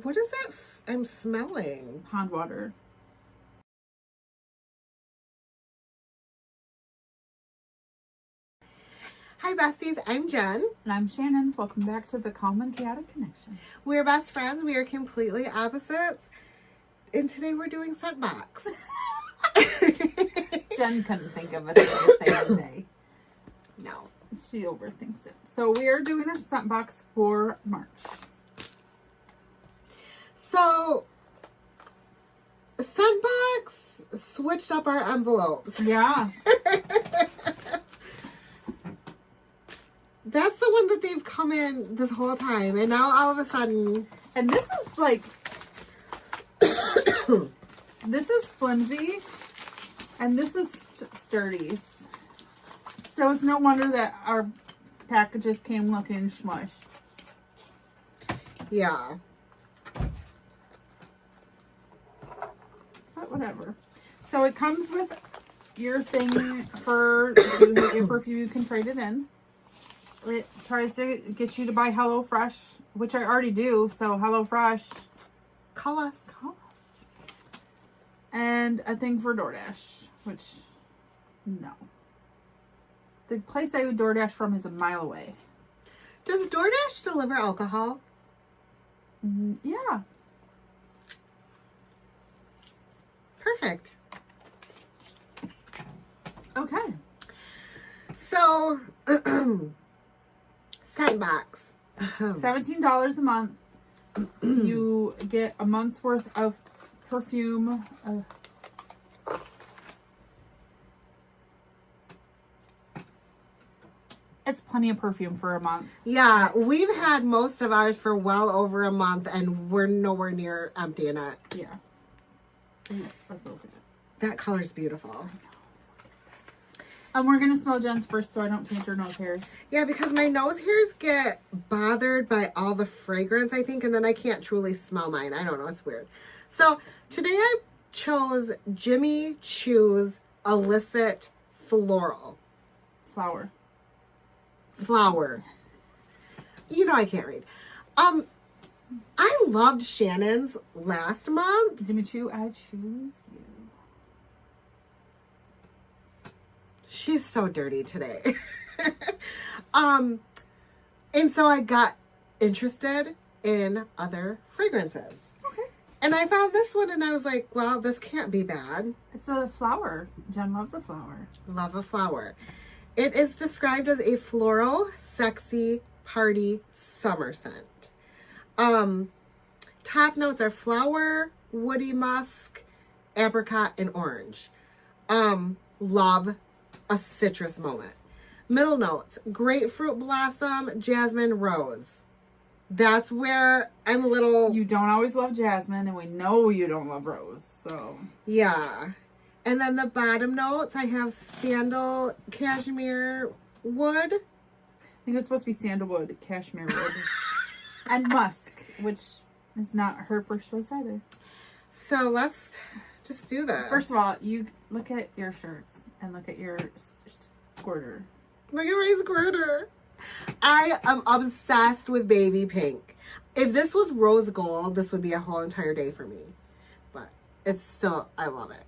What is that I'm smelling? Pond water. Hi besties, I'm Jen. And I'm Shannon. Welcome back to the Calm and Chaotic Connection. We're best friends. We are completely opposites. And today we're doing Scentbox. Jen couldn't think of a thing to say today. No. She overthinks it. So we are doing our Scentbox for March. So, Scentbox switched up our envelopes. Yeah. That's the one that they've come in this whole time. And now all of a sudden... And this is like... this is flimsy. And this is sturdy. So it's no wonder that our packages came looking smushed. Yeah. But whatever. So it comes with your thing for your perfume. You can trade it in. It tries to get you to buy HelloFresh, which I already do. So HelloFresh, Call us. and a thing for DoorDash, which no. The place I would DoorDash from is a mile away. Does DoorDash deliver alcohol? Yeah. Perfect. Okay. So, Scentbox. $17 a month. You get a month's worth of perfume. It's plenty of perfume for a month. Yeah, we've had most of ours for well over a month, and we're nowhere near emptying it. Yeah. That color's beautiful. And we're going to smell Jen's first so I don't taint her nose hairs. Yeah, because my nose hairs get bothered by all the fragrance, I think, and then I can't truly smell mine. I don't know. It's weird. So today I chose Jimmy Choo's Illicit Floral. Flower. You know I can't read. I loved Shannon's last month. Jimmy Choo, I choose you. She's so dirty today. And so I got interested in other fragrances. Okay. And I found this one and I was like, well, this can't be bad. It's a flower. Jen loves a flower. Love a flower. It is described as a floral, sexy, party summer scent. Top notes are flower, woody musk, apricot, and orange. Love a citrus moment. Middle notes, grapefruit blossom, jasmine, rose. That's where I'm a little... You don't always love jasmine, and we know you don't love rose, so... Yeah. And then the bottom notes, I have sandal, cashmere, wood. I think it's supposed to be sandalwood, cashmere wood, and musk, which is not her first choice either. So let's just do this. First of all, you look at your shirts and look at your squirter. Look at my squirter. I am obsessed with baby pink. If this was rose gold, this would be a whole entire day for me. But it's still, I love it.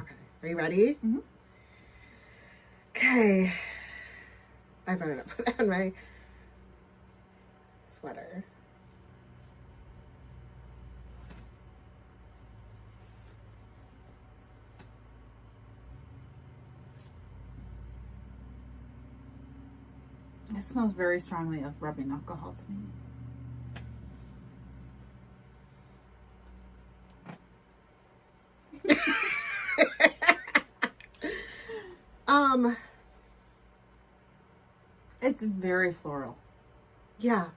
Okay, are you ready? Mm-hmm. Okay. I better not put on my sweater. It smells very strongly of rubbing alcohol to me. It's very floral. Yeah.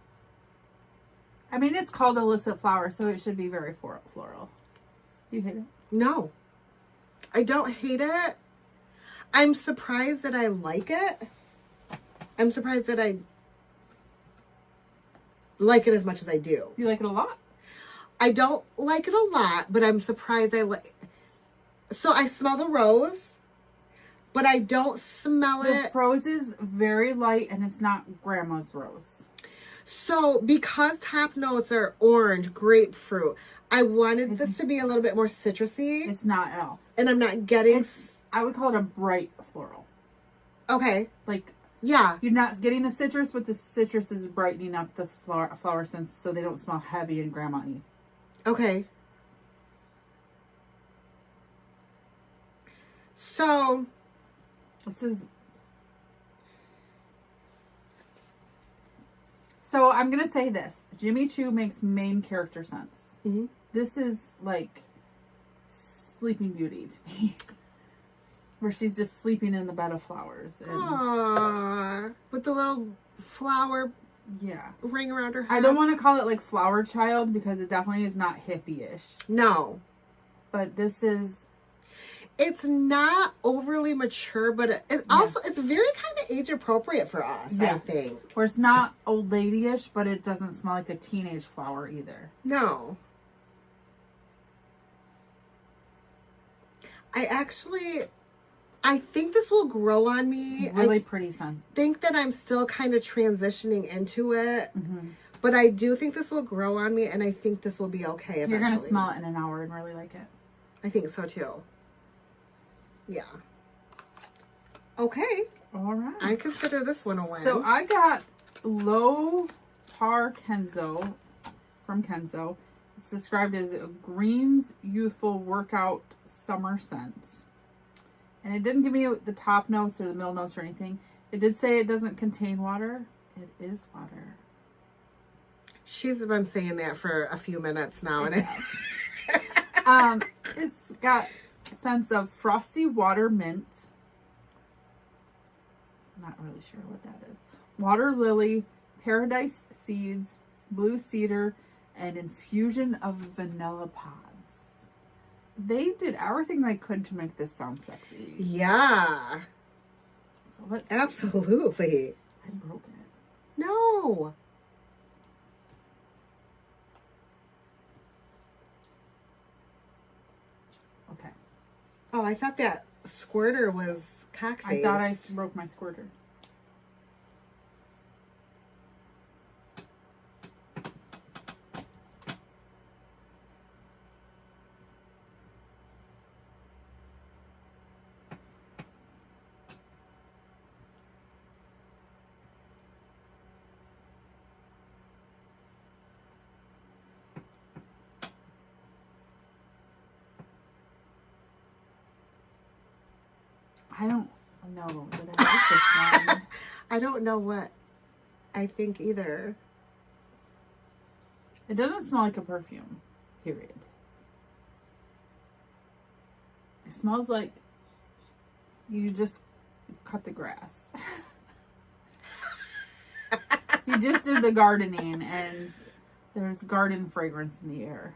I mean, it's called illicit flower, so it should be very floral. You hate it? No. I don't hate it. I'm surprised that I like it. I'm surprised that I like it as much as I do. You like it a lot? I don't like it a lot, but I'm surprised I like... So I smell the rose, but I don't smell it. The rose is very light, and it's not grandma's rose. So because top notes are orange, grapefruit, I wanted this to be a little bit more citrusy. It's not at all. And I'm not getting... I would call it a bright floral. Okay. Like, yeah. You're not getting the citrus, but the citrus is brightening up the flower scents so they don't smell heavy and grandma-y. Okay. So... This is... So I'm going to say this. Jimmy Choo makes main character scents. Mm-hmm. This is like Sleeping Beauty to me. Where she's just sleeping in the bed of flowers. And aww. With the little flower ring around her head. I don't want to call it like Flower Child because it definitely is not hippie-ish. No. But this is... It's not overly mature, but it's also, it's very kind of age appropriate for us, I think. Where it's not old lady-ish, but it doesn't smell like a teenage flower either. No. I think this will grow on me. It's really pretty scent. I think that I'm still kind of transitioning into it. Mm-hmm. But I do think this will grow on me, and I think this will be okay eventually. You're going to smell it in an hour and really like it. I think so, too. Yeah. Okay. All right. I consider this one a win. So I got Low Tar Kenzo from Kenzo. It's described as a Green's Youthful Workout Summer Scent. And it didn't give me the top notes or the middle notes or anything. It did say it doesn't contain water. It is water. She's been saying that for a few minutes now. And it's got scents of frosty water mint. Not really sure what that is. Water lily, paradise seeds, blue cedar, and infusion of vanilla pods. They did everything they could to make this sound sexy. Yeah. So let's absolutely. See. I broke it. No. Okay. Oh, I thought that squirter was cock-faced. I thought I broke my squirter. I don't know that I like this one. I don't know what I think either. It doesn't smell like a perfume, period. It smells like you just cut the grass. You just did the gardening and there's garden fragrance in the air.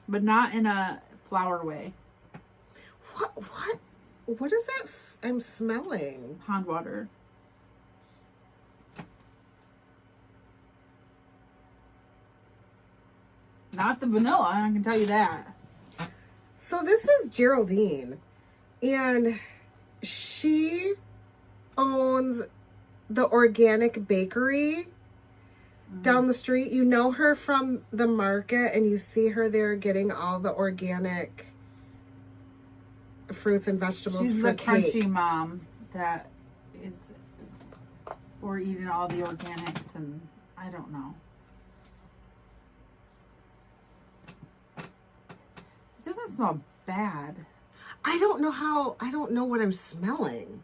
But not in a flower way. What is that I'm smelling? Pond water. Not the vanilla, I can tell you that. So this is Geraldine, and she owns the organic bakery down the street. You know her from the market, and you see her there getting all the organic fruits and vegetables. She's for the cake. crunchy mom that is, we're eating all the organics, and I don't know. It doesn't smell bad. I don't know what I'm smelling.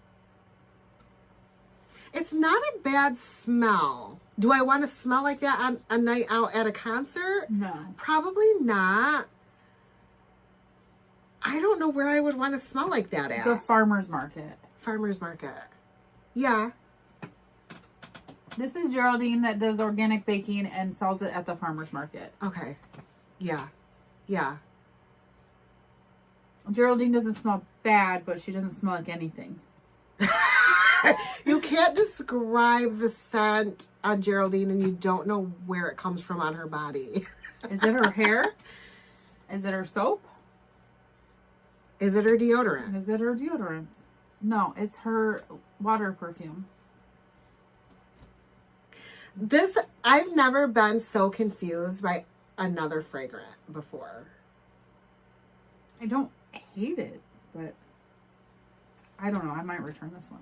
It's not a bad smell. Do I want to smell like that on a night out at a concert? No. Probably not. I don't know where I would want to smell like that at. The farmer's market. Farmer's market. Yeah. This is Geraldine that does organic baking and sells it at the farmer's market. Okay. Yeah. Yeah. Geraldine doesn't smell bad, but she doesn't smell like anything. You can't describe the scent on Geraldine and you don't know where it comes from on her body. Is it her hair? Is it her soap? Is it her deodorant? Is it her deodorant? No, it's her water perfume. This, I've never been so confused by another fragrant before. I don't hate it, but I don't know. I might return this one.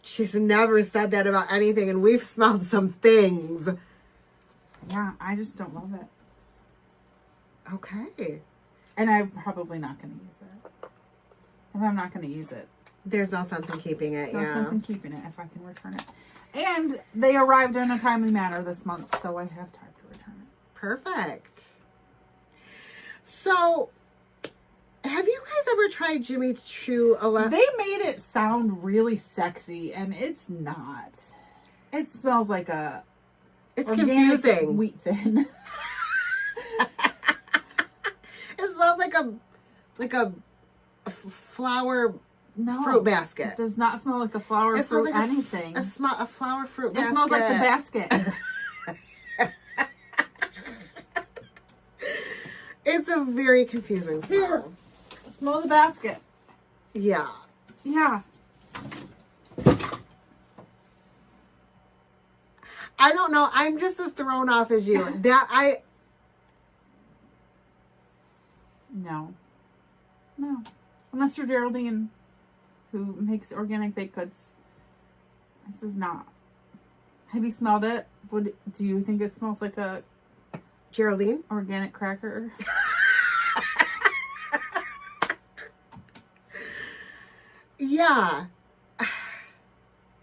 She's never said that about anything, and we've smelled some things. Yeah, I just don't love it. Okay. And I'm probably not going to use it. If I'm not going to use it, There's no sense in keeping it, no yeah. sense in keeping it if I can return it. And they arrived in a timely manner this month, so I have time to return it. Perfect. So, have you guys ever tried Jimmy Choo? They made it sound really sexy, and it's not. It smells like a It's organic confusing. wheat thin. It smells like a flower No, fruit basket. It does not smell like a flower It smells fruit like anything. a flower fruit It basket. smells like the basket. It's a very confusing smell. Smell the basket. Yeah. Yeah. I don't know. I'm just as thrown off as you. No. Unless you're Geraldine, who makes organic baked goods. This is not. Have you smelled it? Do you think it smells like a Geraldine? organic cracker? Yeah.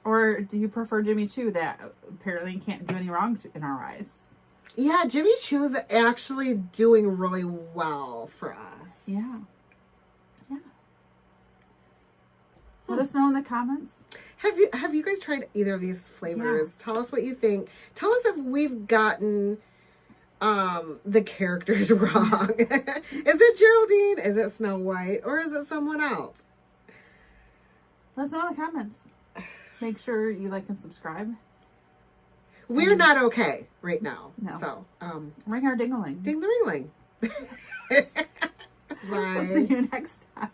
Or do you prefer Jimmy Choo that apparently can't do any wrong in our eyes? Yeah, Jimmy Choo's actually doing really well for us. Yeah. Let us know in the comments. Have you guys tried either of these flavors? Yeah. Tell us what you think. Tell us if we've gotten the characters wrong. Is it Geraldine? Is it Snow White? Or is it someone else? Let us know in the comments. Make sure you like and subscribe. We're not okay right now. No. So, Ring our ding-a-ling. ding the ring. Bye. We'll see you next time.